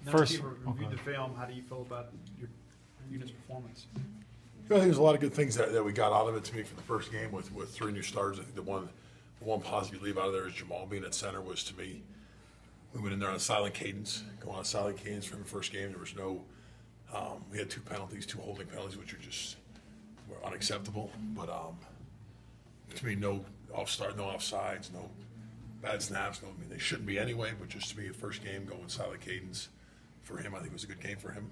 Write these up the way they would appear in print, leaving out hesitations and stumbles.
Now First, that you've reviewed the film, how do you feel about your unit's performance? I think there's a lot of good things that we got out of it. To me, for the first game with 3 new starters, I think the one positive you leave out of there is Jamal being at center. Was, to me, we went in there on a silent cadence, going on a silent cadence from the first game. There was no, we had 2 penalties, 2 holding penalties, which were unacceptable. But to me, no off-start, no offsides, no bad snaps. No, I mean, they shouldn't be anyway. But just to me, the first game going silent cadence for him, I think it was a good game for him.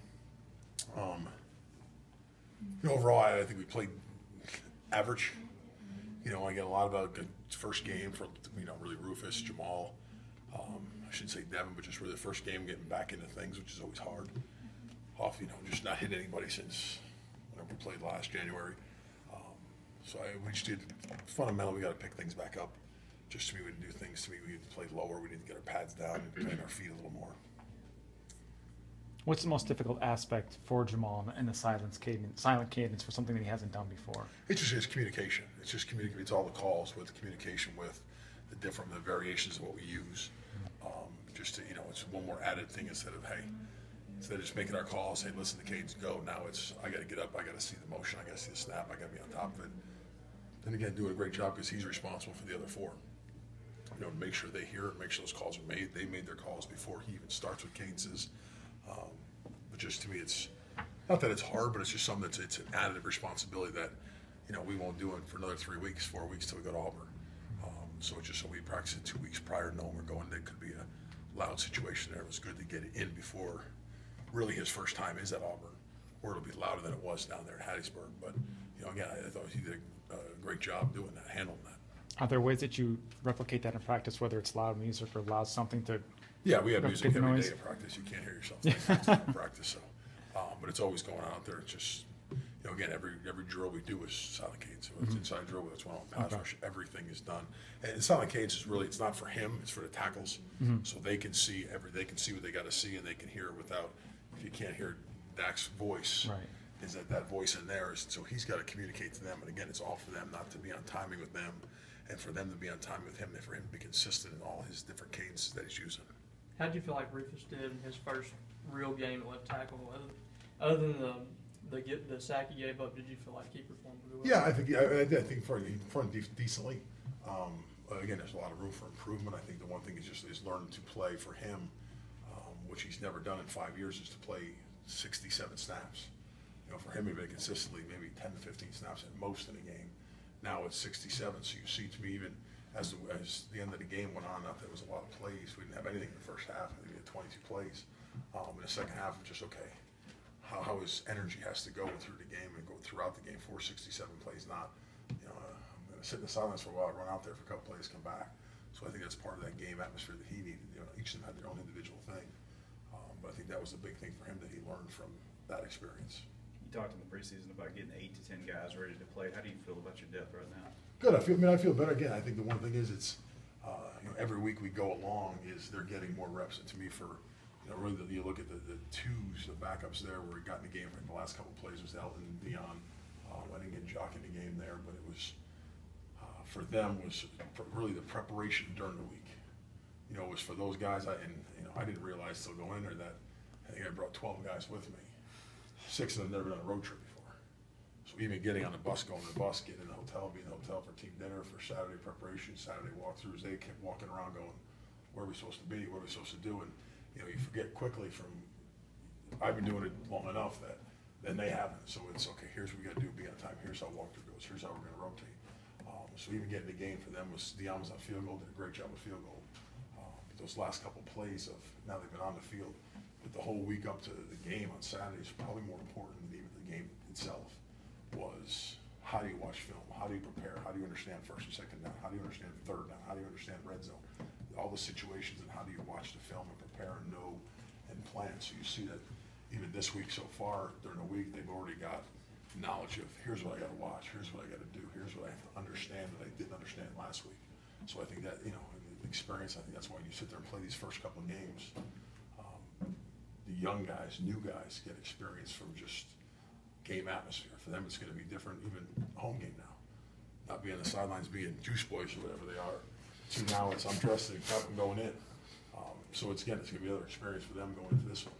Overall, I think we played average. I get a lot about the first game for, really Rufus, Jamal. I shouldn't say Devin, but just really the first game getting back into things, which is always hard. Just not hit anybody since whenever we played last January. We just did, fundamentally, we got to pick things back up. Just to me, we didn't do things. To me, we need to play lower. We need to get our pads down and play our feet a little more. What's the most difficult aspect for Jamal in the silent cadence for something that he hasn't done before? It's just his communication. It's just communicating. It's all the calls with communication with the variations of what we use. It's one more added thing instead of just making our calls, hey, listen, the cadence, go. Now it's, I got to get up, I got to see the motion, I got to see the snap, I got to be on top of it. Then again, doing a great job because he's responsible for the other 4. To make sure they hear it, make sure those calls are made. They made their calls before he even starts with cadences. But just to me, it's not that it's hard, but it's just something it's an added responsibility that, we won't do it for another 3 weeks, 4 weeks till we go to Auburn. So it's just so we practice it 2 weeks prior, knowing we're going. There could be a loud situation there. It was good to get it in before really his first time is at Auburn, or it'll be louder than it was down there in Hattiesburg. But again, I thought he did a great job doing that, handling that. Are there ways that you replicate that in practice, whether it's loud music or loud something to? Yeah, we have music every noise? day in practice. You can't hear yourself in practice. So, but it's always going on out there. It's just, again, every drill we do is silent cadence. So it's inside drill, whether it's one on pass rush, everything is done. And silent cadence is really, it's not for him, it's for the tackles. So they can see they can see what they got to see, and they can hear it without. If you can't hear Dak's voice, right, is that voice in there? So he's got to communicate to them. And again, it's all for them not to be on timing with them, and for them to be on time with him, and for him to be consistent in all his different cadences that he's using. How did you feel like Rufus did in his first real game at left tackle? Other than the sack he gave up, did you feel like he performed really well? Yeah, I think he performed decently. Again, there's a lot of room for improvement. I think the one thing is learning to play for him, which he's never done in 5 years, is to play 67 snaps. For him, he'd been consistently maybe 10 to 15 snaps at most in a game. Now it's 67, so you see, to me, even as the end of the game went on, not that there was a lot of plays. We didn't have anything in the first half. I think we had 22 plays. In the second half, it's just okay. How his energy has to go through the game and go throughout the game. 467 plays, not, I'm going to sit in the silence for a while, run out there for a couple plays, come back. So I think that's part of that game atmosphere that he needed. Each of them had their own individual thing. But I think that was the big thing for him that he learned from that experience. You talked in the preseason about getting 8 to 10 guys ready to play. How do you feel about your depth right now? Good. I feel better. Again, I think the one thing is it's every week we go along is they're getting more reps. And to me, for really, you look at the twos, the backups there, where he got in the game for the last couple of plays was Elton and Dion. I didn't get Jock in the game there, but it was for them was really the preparation during the week. It was for those guys. I didn't realize till going in there that I think I brought 12 guys with me. 6 of them never done a road trip before. So even getting on the bus, going to the bus, getting in the hotel, being in the hotel for team dinner, for Saturday preparation, Saturday walkthroughs, they kept walking around going, where are we supposed to be? What are we supposed to do? And you forget quickly from, I've been doing it long enough that then they haven't. So it's okay, here's what we got to do, be on time. Here's how walkthrough goes. Here's how we're going to rotate. So even getting the game for them was, Dion was on field goal, did a great job with field goal. But those last couple plays of, now they've been on the field, but the whole week up to the game on Saturday is probably more important than even the game itself, was how do you watch film? How do you prepare? How do you understand first and second down? How do you understand third down? How do you understand red zone? All the situations, and how do you watch the film and prepare and know and plan? So you see that even this week so far, during the week, they've already got knowledge of, here's what I got to watch, here's what I got to do, here's what I have to understand that I didn't understand last week. So I think that, the experience, I think that's why you sit there and play these first couple of games. The young guys, new guys, get experience from just game atmosphere. For them, it's going to be different, even home game now. Not being on the sidelines, being juice boys or whatever they are. So now it's, I'm dressed and I'm going in. So it's, again, it's gonna be another experience for them going into this one.